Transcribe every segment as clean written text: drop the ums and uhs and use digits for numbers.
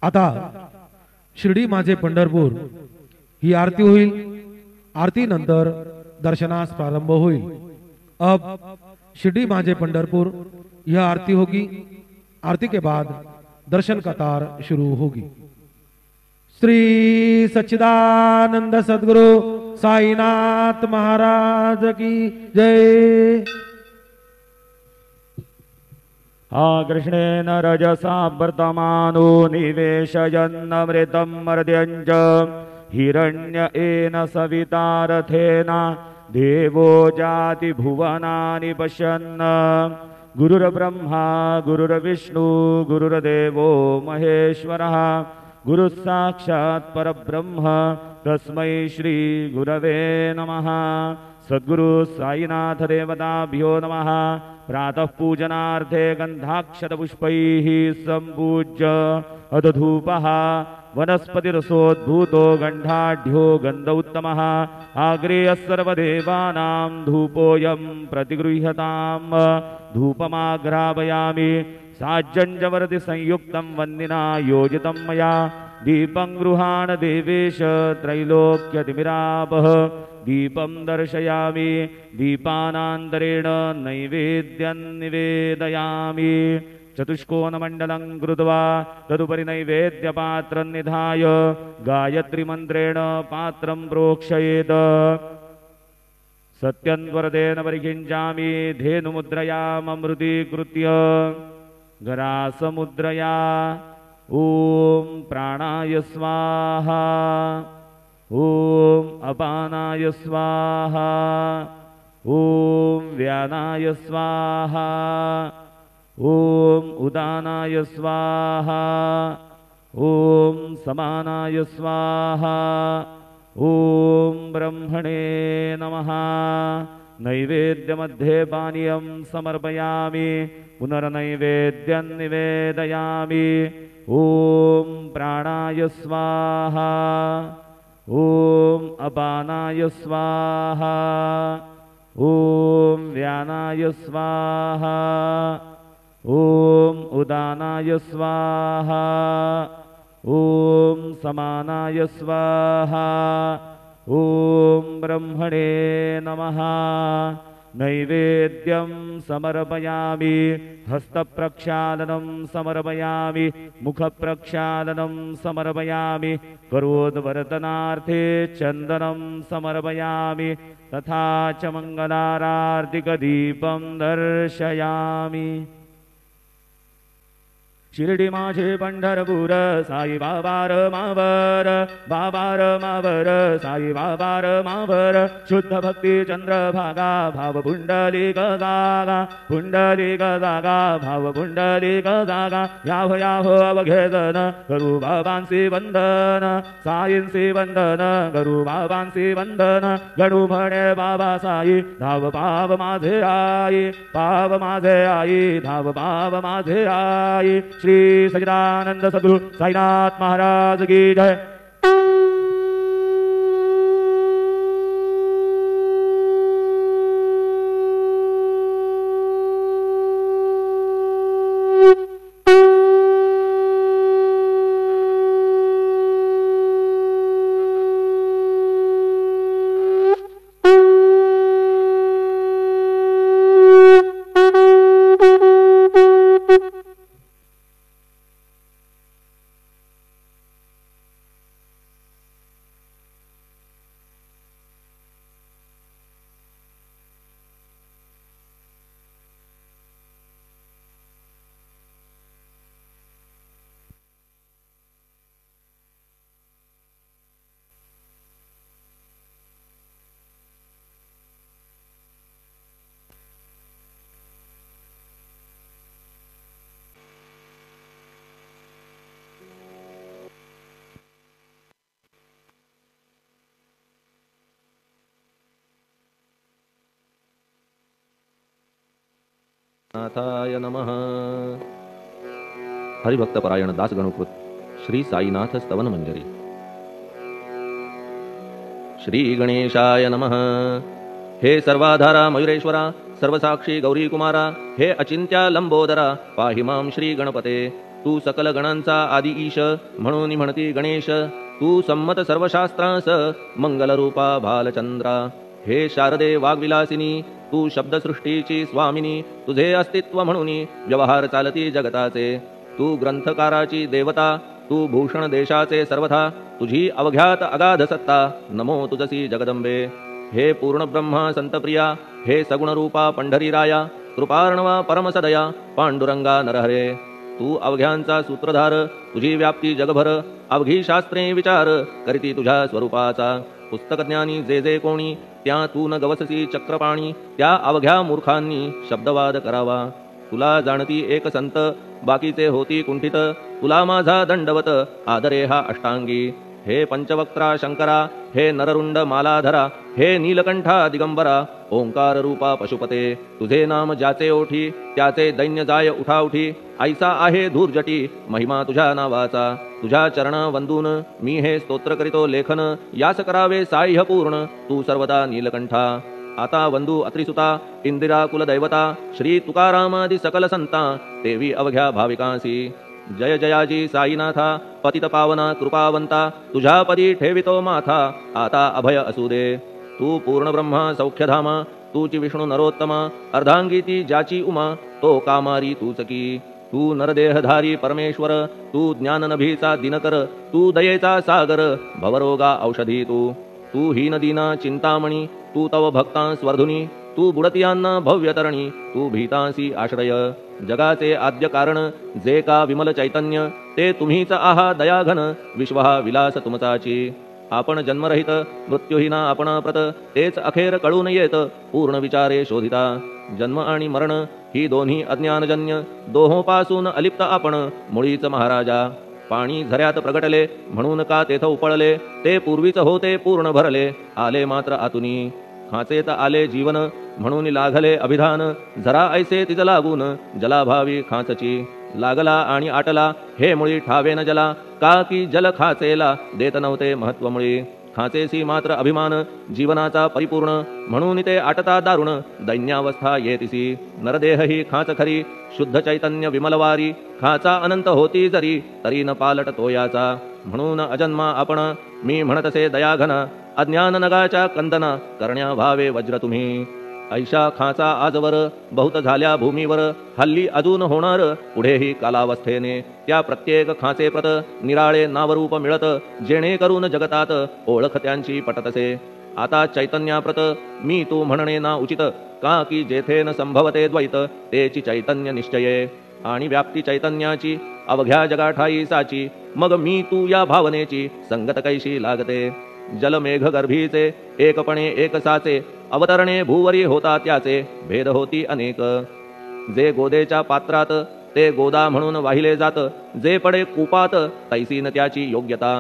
आता शिर्डी माझे पंढरपूर ही आरती होईल। आरती नंतर दर्शनास प्रारंभ होईल। अब शिर्डी माझे पंढरपुर यह आरती होगी। आरती के बाद दर्शन कतार शुरू होगी। श्री सच्चिदानंद सद्गुरु साईनाथ महाराज की जय। कृष्णेन रजसा वर्तमानो निवेशयन्नमृतं मर्त्यञ्च हिरण्येन सवितारथेन देवो जाति भुवनानि पश्यन्। गुरुर्ब्रह्मा गुरुर्विष्णु गुरुर्देवो महेश्वरः गुरुः साक्षात् परब्रह्म तस्मै श्री गुरवे नमः। सद्गुरु साईनाथ देवताभ्यो नमः। प्रातः पूजनार्थे गन्धाक्षतपुष्पैः सम्पूज्य अदधूपः वनस्पतिरसोद्भूतो गन्धाढ्यो गन्ध उत्तमः आग्रेयः सर्वदेवानां धूपोऽयं प्रतिगृह्यताम्। धूपमाघ्रापयामि साज्जञ्जवर्ति संयुक्तं वन्दिना योजितं मया। दीपं गृहाण देवेश त्रैलोक्यतिमिरापः दीपं दर्शयामि। दीपानान्तरेण नैवेद्यं निवेदयामि। चतुष्कोणमण्डलं कृत्वा तदुपरि नैवेद्यपात्रं निधाय गायत्रीमन्त्रेण पात्रं प्रोक्षयेत्। सत्यन्वरदेन परिकिञ्चामि धेनुमुद्रयाममृतीकृत्य गरासमुद्रया। ॐ प्राणाय स्वाहा ॐ अपानाय स्वाहा ॐ व्यानाय स्वाहा ॐ उदानाय स्वाहा ॐ समानाय स्वाहा ॐ ब्रह्मणे नमः। नैवेद्यमध्ये पानीयं समर्पयामि पुनर्नैवेद्यं निवेदयामि। ॐ प्राणाय स्वाहा ॐ अपानाय स्वाहा ॐ व्यानाय स्वाहा ॐ उदानाय स्वाहा ॐ समानाय स्वाहा ॐ ब्रह्मणे नमः। नैवेद्यं समर्पयामि हस्तप्रक्षालनं समर्पयामि मुखप्रक्षालनं समर्पयामि करोद्वर्तनार्थे चन्दनं समर्पयामि तथा च मङ्गलारार्तिकदीपं दर्शयामि। शिर्डी माझे पंढरपूर साई बाबार मावर बाबार मावर साई बाबार मावर शुद्ध भक्ती चंद्रभागा भाव पुंडलिक जागा पुंडलिक जागा भाव पुंडलिक जागा याव याव अवघेदन करू बाबांसी वंदन साईंसी वंदन करू बाबांसी वंदन गणू म्हणे बाबा साई धाव पाव माझे आई पाव माझे आई धाव पाव माझे आई। श्री सच्चिदानंद सद्गुरु साईनाथ महाराज की जय। नाथाय नमः। हरिभक्तपरायण दास गणुकृत श्री साईनाथ स्तवन मंजरी। श्री गणेशाय नमः। हे सर्वाधारा मयुरेश्वरा सर्वसाक्षी गौरी कुमारा हे अचिंत्या लंबोदरा पाहि मां श्री गणपते। तू सकल गणांचा आदि ईश म्हणून म्हणती गणेश तू संमत सर्वशास्त्रांस मंगलरूपा भालचंद्रा हे शारदे वाग्विलासिनी तू शब्दसृष्टीची स्वामिनी तुझे अस्तित्व म्हणून व्यवहार चालती जगताचे तू ग्रंथकाराची देवता तू भूषण देशाचे सर्वथा तुझी अवघ्यात अगाध सत्ता नमो तुझसी जगदंबे हे पूर्ण ब्रह्मा संतप्रिया हे सगुणरूपा पंढरीराया कृपार्णवा परमसदया पांडुरंगा नरहरे तू अवघ्यांचा सूत्रधार तुझी व्याप्ती जगभर अवघी शास्त्रे विचार करीती तुझ्या स्वरूपाचा पुस्तकज्ञानी जे जे कोणी त्या तू न गवससी चक्रपाणी त्या अवघ्या मूर्खांनी शब्दवाद करावा तुला जाणती एक संत बाकीचे होती कुंठित तुला माझा दंडवत आदरे हा अष्टांगी हे पंचवक्त्रा शंकरा हे नररुंड मालाधरा हे नीलकंठा दिगंबरा ओंकार रूपा पशुपते तुझे नाम ज्याचे ओठी त्याचे दैन्य जाय उठाउठी ऐसा आहे धूर्जटी महिमा तुझ्या नावाचा तुझ्या चरण वंदून मी हे स्तोत्र करीतो लेखन यास करावे साह्य पूर्ण तू सर्वदा नीलकंठा आता वंदू अत्रिसुता इंदिरा कुलदैवता श्री तुकारामादि सकल संता देवी अवघ्या भाविकांसी जय जयाजी साईनाथा पतित पावना कृपावंता तुझ्या पदी ठेवितो माथा आता अभय असू दे तू पूर्ण ब्रह्मा सौख्यधामा तूची विष्णू नरोत्तमा अर्धांगी ती ज्याची उमा तो कामारी तूचकी तू नरदेहधारी परमेश्वर तू ज्ञाननभीचा दिनकर तू दयेचा सागर भवरोगा औषधी तू हीनदीना चिंतामणी तू तव भक्तां स्वर्धुनी तू बुडतियांना भव्यतरणी तू भीतांसी आश्रय जगाचे आद्य कारण जे का विमल चैतन्य ते तुम्हीच आहा दयाघन विश्वहा विलास तुमचाची आपण जन्मरहित मृत्यूहीना आपणाप्रत तेच अखेर कळून येत पूर्ण विचारे शोधिता जन्म आणि मरण ही दोन्ही अज्ञानजन्य दोहोपासून अलिप्त आपण मुळीच महाराजा पाणी झऱ्यात प्रगटले म्हणून का तेथ उपळले ते पूर्वीच होते पूर्ण भरले आले मात्र आतुनी खाचेत आले जीवन म्हणून लागले अभिधान जरा ऐसे तिज लागून जलाभावी खाचची लागला आणि आटला हे मुळी ठावे न जला का की जल खाचेला देत नव्हते महत्व मुळी खाचेसी मात्र अभिमान जीवनाचा परिपूर्ण म्हणून ते आटता दारुण दैन्यावस्था येतिसी नरदेह ही खाच खरी शुद्ध चैतन्य विमलवारी खाचा अनंत होती जरी तरी न पालट तोयाचा म्हणून अजन्मा आपण मी म्हणतसे दयाघन अज्ञान नगाच्या कंदना करण्या भावे वज्र तुम्ही ऐशा खाचा आजवर बहुत झाल्या भूमीवर हल्ली अजून होणार पुढेही कालावस्थेने त्या प्रत्येक खाचे प्रत निराळे नावरूप मिळत जेणेकरून जगतात ओळख त्यांची पटतसे आता चैतन्याप्रत मी तू म्हणणे ना उचित का की जेथे न संभवते द्वैत तेची चैतन्य निश्चये आणि व्याप्ती चैतन्याची अवघ्या जगाठाई साची मग मी तू या भावनेची संगत कैशी लागते जलमेघ गर्भीचे एकपणे एक साचे अवतरणे भूवरी होता त्याचे भेद होती अनेक जे गोदेच्या पात्रात ते गोदा म्हणून वाहिले जात जे पडे कुपात तैसीन त्याची योग्यता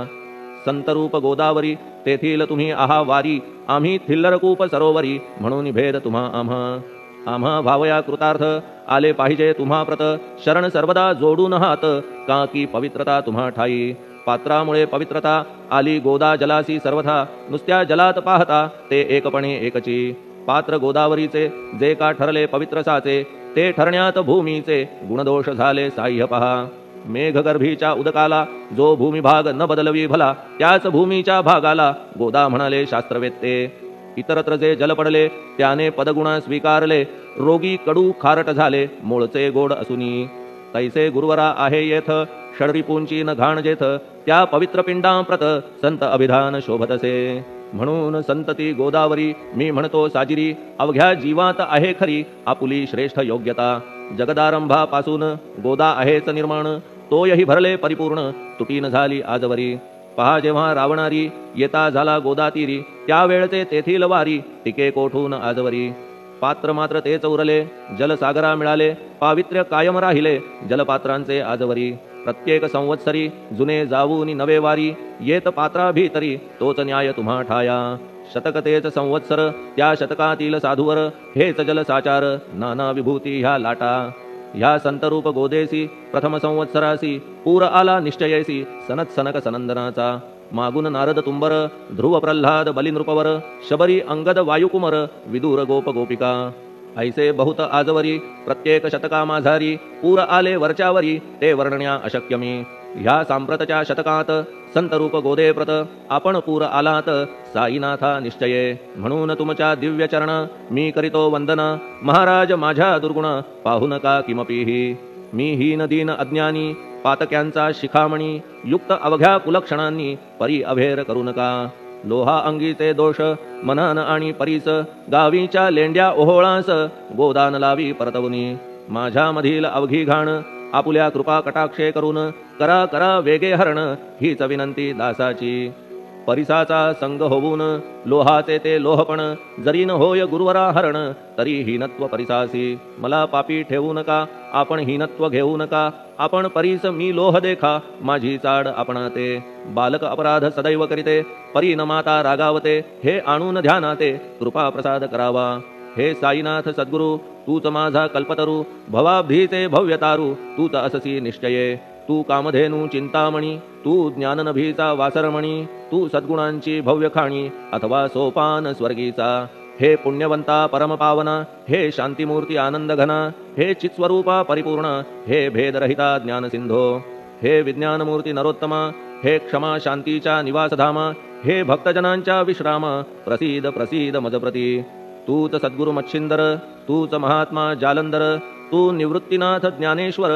संतरूप गोदावरी तेथील तुम्ही आहा वारी आम्ही थिल्लरकूप सरोवरी म्हणून भेद तुम्हा आम्हा भावया कृतार्थ आले पाहिजे तुम्हा प्रत शरण सर्वदा जोडून हात का की पवित्रता तुम्हा ठाई पात्रामुळे पवित्रता आली गोदा जलासी सर्वथा नुसत्या जलात पाहता ते एकपणे एकची पात्र गोदावरीचे जे का ठरले पवित्र साचे ते ठरण्यात भूमीचे गुणदोष झाले साह्य पहा मेघगर्भीच्या उदकाला जो भूमिभाग न बदलवी भला त्याच भूमीच्या भागाला गोदा म्हणाले शास्त्रवेत्ते इतरत्र जे जल पडले त्याने पदगुण स्वीकारले रोगी कडू खारट झाले मूळचे गोड असुनी तैसे गुरुवरा आहे येथ षडरिपूंची न घाण जेथ त्या पवित्र पिंडांप्रत संत अभिधान शोभतसे म्हणून संतती गोदावरी मी म्हणतो साजिरी अवघ्या जीवात आहे खरी आपुली श्रेष्ठ योग्यता जगदारंभापासून गोदा आहेच निर्माण तोयही भरले परिपूर्ण तुटीन झाली आजवरी पहा जेव्हा रावणारी येता झाला गोदातीरी त्यावेळचे तेथील वारी टिके कोठून आजवरी पात्र मात्र तेच उरले जलसागरा मिळाले पावित्र्य कायम राहिले जलपात्रांचे आजवरी प्रत्येक संवत्सरी जुने जाऊनी नवे वारी येत पात्रा भीतरी तोच न्याय तुम्हा ठाया शतक तेच संवत्सर त्या शतकातील साधूवर हेच जल साचार नाना विभूती ह्या लाटा ह्या संतरूप गोदेसी प्रथम संवत्सरासी पूर आला निश्चयेसी सनत सनक सनंदनाचा मागून नारद तुंबर ध्रुव प्रल्हाद बलिनृपवर शबरी अंगद वायुकुमर विदूर गोप गोपिका ऐसे बहुत आजवरी प्रत्येक शतका माझारी पूर आले वरच्यावरी ते वर्णण्या अशक्य मी. ह्या सांप्रतच्या शतकात संतरूप गोदे प्रत आपण पूर आलात साईनाथा निश्चये. म्हणून तुमच्या दिव्य चरण मी करीतो वंदन. महाराज माझ्या दुर्गुण पाहू नका किमपीही. मी हीन दीन अज्ञानी पातक्यांचा शिखामणी युक्त अवघ्या कुलक्षणांनी परी अभेर करू नका. लोहा अंगीचे दोष मनन आणि परीस गावीच्या लेंड्या ओहोळास गोदान लावी परतवनी. माझ्या मधील अवघी घाण आपुल्या कृपा कटाक्षे करून करा करा वेगे हरण हीच विनंती दासाची. परिसाचा संग होऊन लोहाचे ते लोहपण जरी न होय गुरुवरा हरण तरी हीनत्व परिसासी. मला पापी ठेवू नका आपण हीनत्व घेऊ नका. आपण परीस मी लोह देखा माझी चाड आपणाते. बालक अपराध सदैव करीते परी न माता रागावते. हे आणून ध्यानाते कृपा प्रसाद करावा. हे साईनाथ सद्गुरु तूच माझा कल्पतरू भवाब्धीचे भव्यतारू तूच अससी निश्चये. तू कामधेनू चिंतामणी तू ज्ञाननभीचा वासरमणी. तू सद्गुणांची भव्य खाणी अथवा सोपान स्वर्गीचा. हे पुण्यवंता परमपावना हे शांतिमूर्ती आनंद घना. हे चित्स्वरूपा परिपूर्ण हे भेदरहिता ज्ञानसिंधो. हे विज्ञानमूर्ती नरोत्तमा हे क्षमा शांतीच्या निवासधामा. हे भक्तजनांच्या विश्रामा प्रसीद प्रसीद मजप्रती. तूच सद्गुरु मच्छिंदर तूच महात्मा जालंधर. तू निवृत्तीनाथ ज्ञानेश्वर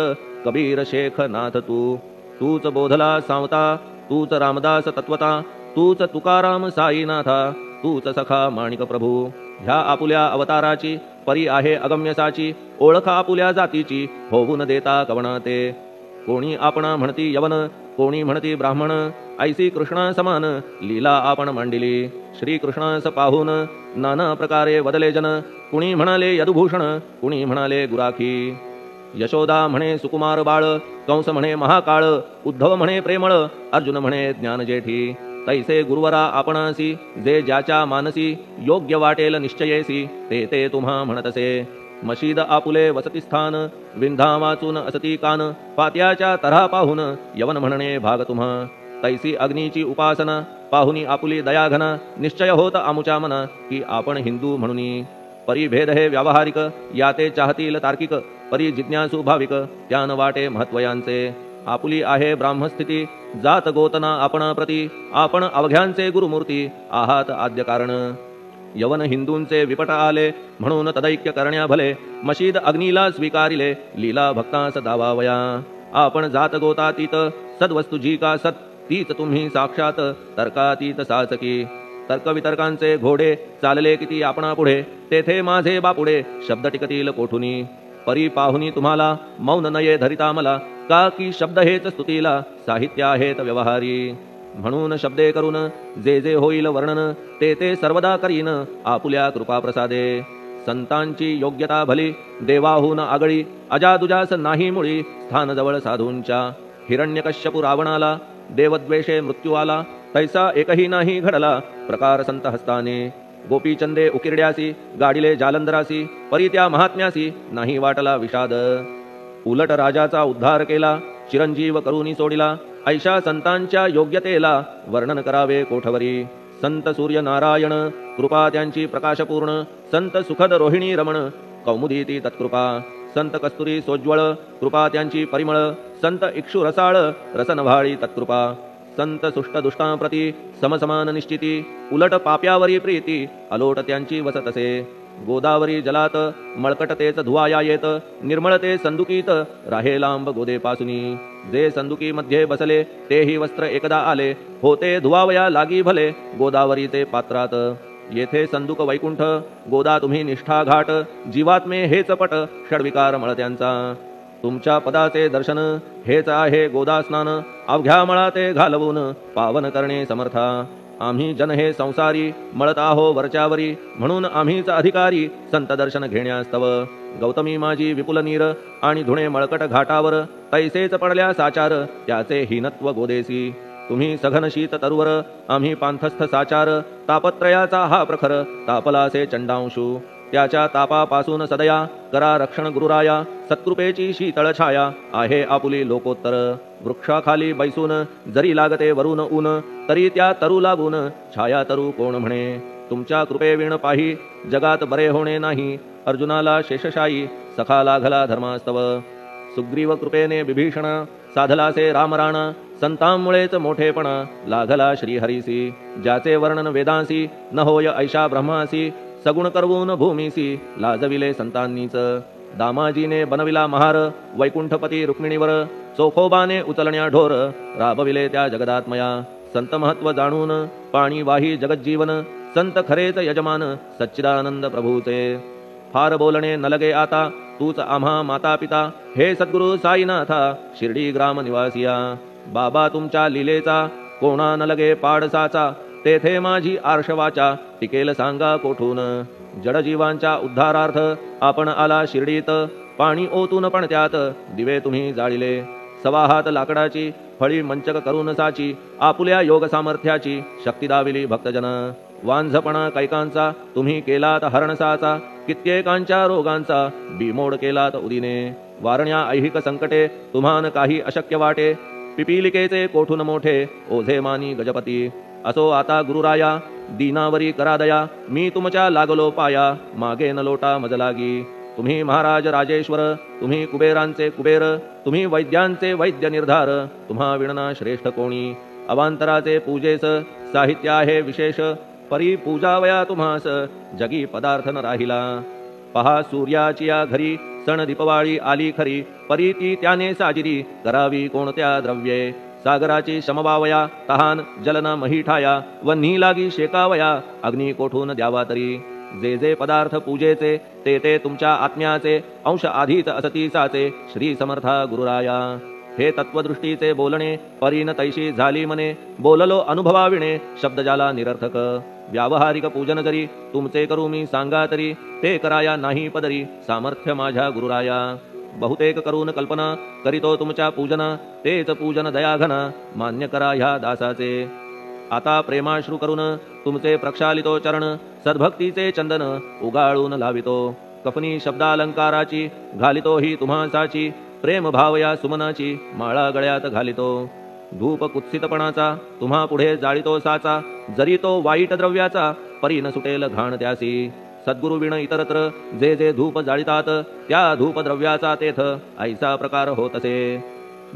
कबीर शेख नाथ तू. तूच बोधला सांवता तूच रामदास तत्वता. तूच तुकाराम साईनाथा तूच सखा माणिक प्रभू. ह्या आपुल्या अवताराची परी आहे अगम्यसाची. ओळख आपुल्या जातीची होऊन देता कवणाते. कोणी आपणा म्हणती यवन कोणी म्हणती ब्राह्मण. ऐसी कृष्णा समान लीला आपण मांडिली. श्री कृष्णास पाहून नाना प्रकारे वदले जन. कुणी म्हणाले यदुभूषण कुणी म्हणाले गुराखी. यशोदा म्हणे सुकुमार बाळ. कंस म्हणे महाकाळ. उद्धव म्हणे प्रेमळ. अर्जुन म्हणे ज्ञानजेठी. तैसे गुरुवरा आपणासी जे ज्याच्या मानसी योग्य वाटेल निश्चयेसी ते ते तुम्हा म्हणतसे. मशीद आपुले वसतिस्थान विंधा वाचून असती कान. पात्याच्या तऱ्हा पाहून यवन म्हणणे भाग तुम्हा. तैसी अग्नीची उपासना पाहुनी आपुली दयाघना. निश्चय होत आमुच्या मना की आपण हिंदू म्हणूनी. परिभेद हे व्यावहारिक याते चाहतील तार्किक. परी जिज्ञासू भाविक त्यान वाटे महत्वयांचे. आपुली आहे ब्राह्मस्थिती जात गोतना आपणा प्रती. आपण अवघ्यांचे गुरुमूर्ती आहात आद्य कारण. यवन हिंदूंचे विपट आले म्हणून तदैक्य करण्या भले. मशीद अग्नीला स्वीकारिले लीला भक्तास दावावया. आपण जात गोतातीत सद्वस्तू जी का सत तीच तुम्ही साक्षात तर्कातीत साचकी. तर्कवितर्कांचे घोडे चालले किती आपणा पुढे. तेथे माझे बापुडे शब्द टिकतील कोठुनी. परी पाहुनी तुम्हाला मौन नये धरिता मला. का की शब्द हेच स्तुतीला साहित्य आहेत व्यवहारी. म्हणून शब्दे करून जे जे होईल वर्णन ते ते सर्वदा करीन आपुल्या कृपा प्रसादे. संतांची योग्यता भली देवाहून आगळी. अजादुजास नाही मुळी स्थान जवळ साधूंच्या. हिरण्यकश्यपू रावणाला देवद्वेषे मृत्यू आला. तैसा एकही नाही घडला प्रकार संत हस्ताने. गोपीचंदे उकिरड्यासी गाडिले जालंधरासी. परी त्या महात्म्यासी नाही वाटला विषाद. उलट राजाचा उद्धार केला चिरंजीव करूनी सोडिला. ऐशा संतांच्या योग्यतेला वर्णन करावे कोठवरी. संत सूर्य नारायण कृपा त्यांची प्रकाशपूर्ण. संत सुखद रोहिणी रमण कौमुदी ती तत्कृपा. संत कस्तुरी सोज्वळ कृपा त्यांची परिमळ. संत इक्षु रसाळ रसनभाळी तत्कृपा. संत सुष्ट दुष्टांप्रती समसमान निश्चिती. उलट पाप्यावरी प्रीती अलोट त्यांची वसतसे. गोदावरी जलात मळकटतेच धुवाया येत. निर्मळते संदुकीत राहे लांब गोदेपासुनी. जे संदुकी मध्ये बसले तेही वस्त्र एकदा आले. होते धुवावया लागी भले गोदावरीचे पात्रात. येथे संदुक वैकुंठ गोदा तुम्ही निष्ठा घाट. जीवात्मे हेच पट षडविकार मळत्यांचा. तुमच्या पदाचे दर्शन हेच आहे गोदा स्नान. अवघ्या मळाते घालवून पावन करणे समर्था. आम्ही जन हे संसारी मळत आहो वरच्यावरी. म्हणून आम्हीच अधिकारी संत दर्शन घेण्यास्तव. गौतमी माझी विपुल नीर आणि धुणे मळकट घाटावर. तैसेच पडल्या साचार त्याचे हीनत्व गोदेसी. तुम्ही सघन शीत तरुवर आम्ही पांथस्थ साचार. तापत्रयाचा हा प्रखर तापलासे चंडांशू. त्याच्या तापापासून सदया करा रक्षण गुरुराया. सत्कृपेची शीतळ छाया आहे आपुली लोकोत्तर. वृक्षाखाली बैसून जरी लागते वरून ऊन तरी त्या तरू लागून छाया तरू कोण म्हणे. तुमच्या कृपेविण पाही जगात बरे होणे नाही. अर्जुनाला शेषशायी सखा लागला धर्मास्तव सुग्रीव कृपेने विभीषण साधलासे रामराण संतांमुळेच मोठेपणा लागला श्रीहरीसी ज्याचे वर्णन वेदांसी न होय ऐशा ब्रह्मासी सगुण करवून भूमीसी लाजविले संतांनीच दामाजीने बनविला महार वैकुंठपती रुक्मिणीवर चोखोबाने उचलण्या ढोर राबविले त्या जगदात्मया संत महत्व जाणून पाणी वाही जगज्जीवन संत खरेच यजमान सच्चिदानंद प्रभूचे फार बोलणे न लगे आता तूच आम्हा माता पिता हे सद्गुरु साईनाथा शिर्डी ग्राम निवासिया बाबा तुमच्या लीलेचा कोणा न लगे पाडसाचा तेथे माझी आर्षवाचा टिकेल सांगा कोठून जडजीवांच्या उद्धारार्थ आपण आला शिर्डीत पाणी ओतून पण त्यात दिवे तुम्ही जाळिले सवा हात लाकडाची फळी मंचक करून साची आपुल्या योग सामर्थ्याची शक्ती दाविली भक्तजन वांझपणा कैकांचा तुम्ही केलात हरणसाचा कित्येकांच्या रोगांचा बिमोड केलात उदिने वारण्या ऐहिक संकटे तुम्हान काही अशक्य वाटे पिपीलिकेचे कोठून मोठे ओझे मानी गजपती असो आता गुरुराया दीनावरी करादया मी तुमच्या लागलो पाया मागे न लोटा मजलागी तुम्ही महाराज राजेश्वर तुम्ही कुबेरांचे कुबेर तुम्ही वैद्यांचे वैद्य निर्धार तुम्हा विणना श्रेष्ठ कोणी अवांतराचे पूजेस साहित्य आहे विशेष परी पूजावया तुम्हास जगी पदार्थ न राहिला पहा सूर्याची या घरी सण दीपवाळी आली खरी परी ती त्याने साजिरी करावी कोणत्या द्रव्ये सागराची शमवावया तहान जलन महीठाया वन्ही लागी शेकावया अग्नी कोठून द्यावा तरी जे जे पदार्थ पूजेचे ते ते तुमच्या आत्म्याचे अंश आधीच असतीसाचे श्री समर्था गुरुराया हे तत्वदृष्टीचे बोलणे परीन तैशी झाली मने बोललो अनुभवाविणे शब्द जाला निरर्थक व्यावहारिक पूजन जरी तुमचे करू मी सांगा तरी ते कराया नाही पदरी सामर्थ्य माझ्या गुरुराया बहुतेक करून कल्पना करीतो तुमच्या पूजन तेच पूजन दयाघन मान्य करा ह्या दासाचे आता प्रेमाश्रू करून तुमचे प्रक्षालितो चरण सद्भक्तीचे चंदन उगाळून लावितो कफनी शब्दालंकाराची घालितो ही तुम्हासाची प्रेम भावया सुमनाची माळा गळ्यात घालितो धूप कुत्सितपणाचा तुम्हा पुढे जाळितो साचा जरी तो वाईट द्रव्याचा परी न सुटेल घाण त्यासी सद्गुरु विण इतरत्र जे जे धूप जाळितात त्या धूप द्रव्याचा तेथ ऐसा प्रकार होत असे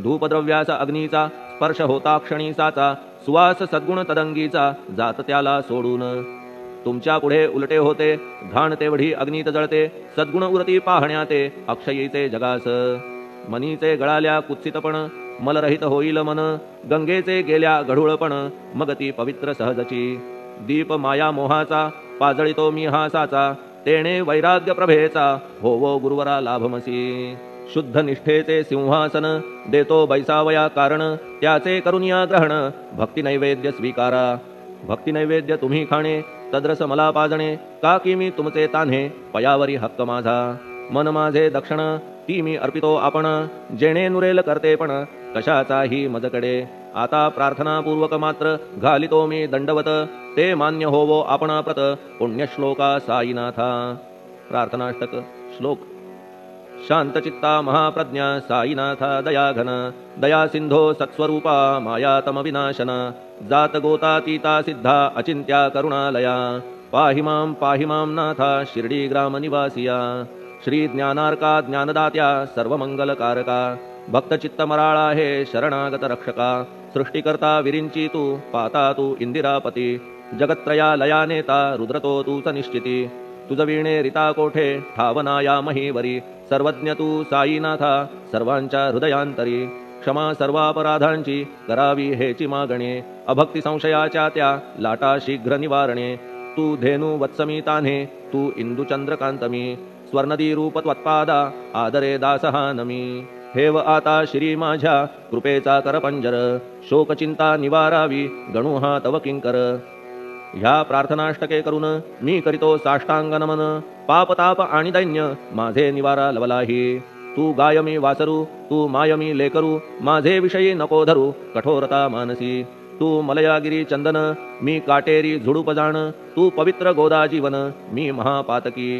धूपद्रव्याचा अग्नीचा स्पर्श होता क्षणी साचा सुवास सद्गुण तदंगीचा जात त्याला सोडून तुमच्या पुढे उलटे होते घाण तेवढी अग्नीत जळते सद्गुण उरती पाहण्याते अक्षयीचे जगास मनीचे गळाल्या कुत्सितपण मलरहित होईल मन गंगेचे गेल्या गढूळपण मग ती पवित्र सहजची दीप माया मोहाचा पाजळितो मी हा साचा तेणे वैराग्य प्रभेचा होवो गुरुवरा लाभमसी शुद्ध निष्ठेचे सिंहासन देतो बैसावया कारण त्याचे करुनिया ग्रहण भक्ती नैवेद्य स्वीकारा भक्ती नैवेद्य तुम्ही खाणे तद्रस मला पाजणे का की मी तुमचे तान्हे पयावरी हक्क माझा मन माझे दक्षिण ती मी अर्पितो आपण जेणे नुरेल करते पण कशाचाही मजकडे आता प्रार्थनापूर्वक मात्र घालितो मी दंडवत ते मान्य होवो आपणाप्रत पुण्यश्लोका साईनाथा प्रार्थनाष्टक श्लोक शांतचित्ता महाप्रज्ञा साईनाथा दयाघन दया सिंधो सत्स्वरूपा मायातम विनाशन जात गोतातीता सिद्धा अचिंत्या करुणालया पाहि मां नाथा शिर्डी ग्राम निवासिया श्री ज्ञानार्का ज्ञानदात्या सर्वमंगलकारका भक्तचित्त मराळा हे शरणागत रक्षका सृष्टिकर्ता विरिंची तू पाता तू इंदिरापती जगत्त्रया लया नेता रुद्रतो तूच निश्चिती तुझ वीणे रिता कोठे ठावनाया महीवरी सर्वज्ञ तू साईनाथा सर्वांच्या हृदयांतरी क्षमा सर्वापराधांची करावी हेची मागणे अभक्ती संशयाच्या त्या लाटा शीघ्र निवारणे तू धेनू वत्समी तान्हे तू इंदुचंद्रकांतमी स्वर्णदी रूप त्वत्पादा आदरे दासहा नमी ठेव आता श्री माझ्या कृपेचा करपंजर शोकचिंता निवारावी गणू हा तव किंकर ह्या प्रार्थनाष्टके करून मी करीतो साष्टांग नमन पापताप आणि दैन्य माझे निवारा लवलाही तू गायमी वासरू तू मायमी लेकरू माझे विषयी नको धरू कठोरता मानसी तू मलयागिरी चंदन मी काटेरी झुडूप जाण तू पवित्र गोदा जीवन मी महापातकी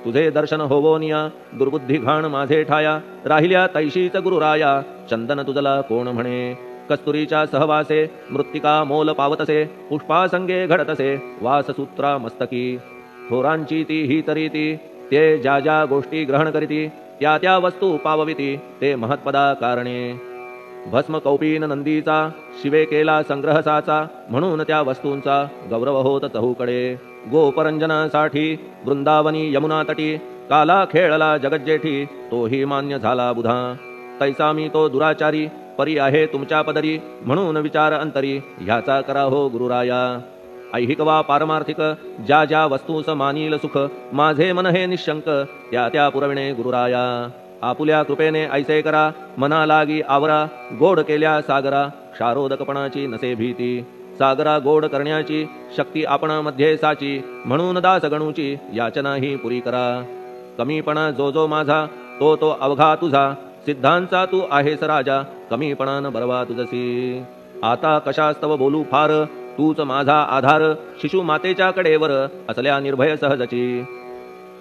तुझे दर्शन होवोनिया दुर्बुद्धी घाण माझे ठाया राहिल्या तैशीच गुरुराया चंदन तुझला कोण म्हणे कस्तुरीच्या सहवासे मृत्तिका मोल पावतसे पुष्पासंगे घडतसे वाससूत्रा मस्तकी थोरांची ती ही तरी ती ते ज्या ज्या गोष्टी ग्रहण करीती त्या त्या वस्तू पावविती ते महत्पदा कारणे. भस्म कौपीन नंदीचा शिवे केला संग्रह साचा म्हणून त्या वस्तूंचा गौरव होत चहूकडे. गोपरंजनासाठी वृंदावनी यमुना तटी काला खेळला जगज्जेठी तोही मान्य झाला बुधा. तैसा मी तो दुराचारी परी आहे तुमच्या पदरी म्हणून विचार अंतरी ह्याचा करा हो गुरुराया. ऐहिक वा पारमार्थिक ज्या ज्या वस्तूस मानील सुख माझे मन हे निशंक त्या त्या पुरविणे गुरुराया. आपुल्या कृपेने ऐसे करा मना लागी आवरा गोड केल्या सागरा क्षारोदकपणाची नसे भीती. सागरा गोड करण्याची शक्ती आपणामध्ये साची म्हणून दास गणूची याचना ही पुरी करा. कमीपणा जो जो माझा तो तो अवघा तुझा सिद्धांचा तू आहेस राजा कमीपणान बरवा तुझसी. आता कशास्तव बोलू फार तूच माझा आधार शिशु मातेच्या कडेवर असल्या निर्भय सहजची.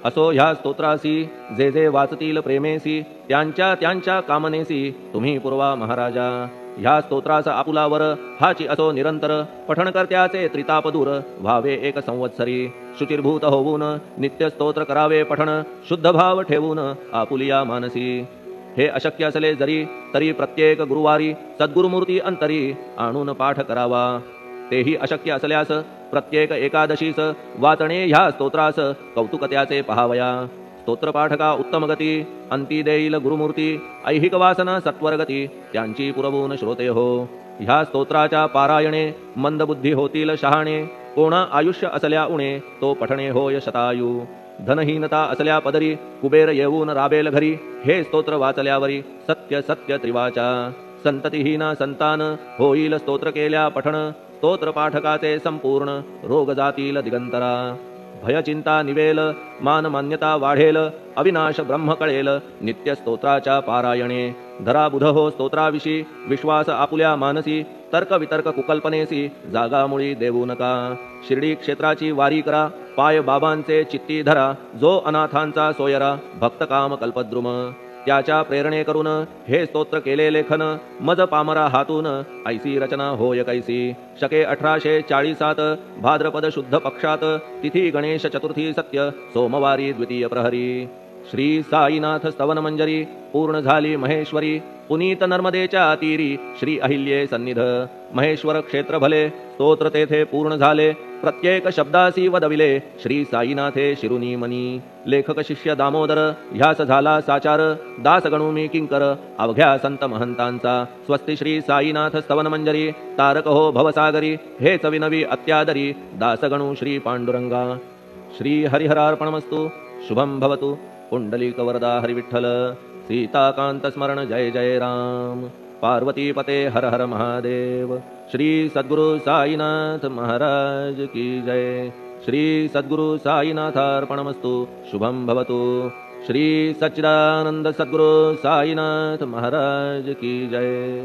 असो ह्या स्तोत्रासी जे जे वाचतील प्रेमेसी त्यांच्या त्यांच्या कामनेसी तुम्ही पुरवा महाराजा. ह्या स्तोत्रास आपुलावर हाची असो निरंतर पठण करत्याचे त्रिताप दूर व्हावे एक संवत्सरी. शुचिर्भूत होऊन नित्य स्तोत्र करावे पठण शुद्ध भाव ठेवून आपुलिया मानसी. हे अशक्य असले जरी तरी प्रत्येक गुरुवारी सद्गुरुमूर्ती अंतरी आणून पाठ करावा. तेही अशक्य असल्यास प्रत्येक एकादशीस वाचणे ह्या स्तोत्रास कौतुक त्याचे पहावया. स्तोत्रपाठका उत्तम गती अंती देईल गुरुमूर्ती ऐहिक वासना सत्वरगती त्यांची पुरवून श्रोते हो. ह्या स्तोत्राच्या पारायणे मंदबुद्धी होतील शहाणे कोणा आयुष्य असल्या उणे तो पठणे होय शतायू. धनहीनता असल्या पदरी कुबेर येऊन राबेल घरी हे स्तोत्र वाचल्यावरी सत्य सत्य त्रिवाचा. संततिहीना संतान होईल स्तोत्र केल्या पठण स्तोत्र पाठकाचे संपूर्ण रोग जातील दिगंतरा. भयचिंता निवेल मान मान्यता वाढेल अविनाश ब्रह्म कळेल नित्य स्तोत्राच्या पारायणे. धरा बुध हो स्तोत्राविषयी विश्वास आपुल्या मानसी तर्क वितर्क कुकल्पनेसी जागा मुळी देऊ नका. शिर्डी क्षेत्राची वारी करा पाय बाबांचे चित्ती धरा जो अनाथांचा सोयरा भक्त काम कल्पद्रुम. त्याच्या प्रेरणे करून हे स्तोत्र केले लेखन मज पामरा हातून ऐसी रचना होय कैसी. शके 1847 भाद्रपद शुद्ध पक्षात तिथी गणेश चतुर्थी सत्य सोमवारी द्वितीय प्रहरी. श्री साईनाथ स्तवन मंजरी पूर्ण झाली महेश्वरी पुनीत नर्मदेच्या तीरी श्री अहिल्ये सन्निध. महेश्वर क्षेत्र भले स्तोत्र तेथे पूर्ण झाले प्रत्येक शब्दासी वदविले श्री साईनाथे शिरुनी मनी. लेखक शिष्य दामोदर ह्यास झाला साचार दास गणू मी किंकर अवघ्या संत महंतांचा. स्वस्ति श्री साईनाथ स्तवन मंजरी तारक हो भवसागरी हेच विनवी अत्यादरी दास गणू श्री पांडुरंगा. श्री हरिहरार्पणमस्तु शुभम भवतु. पुंडलिक वरदा हरिविठ्ठल सीताकांत स्मरण जय जय राम. पार्वती पते हर हर महादेव. श्री सद्गुरु साईनाथ महाराज की जय. श्री सद्गुरु साईनाथार्पणमस्तु शुभम भवतु. श्री सच्चिदानंद सद्गुरु साईनाथ महाराज की जय.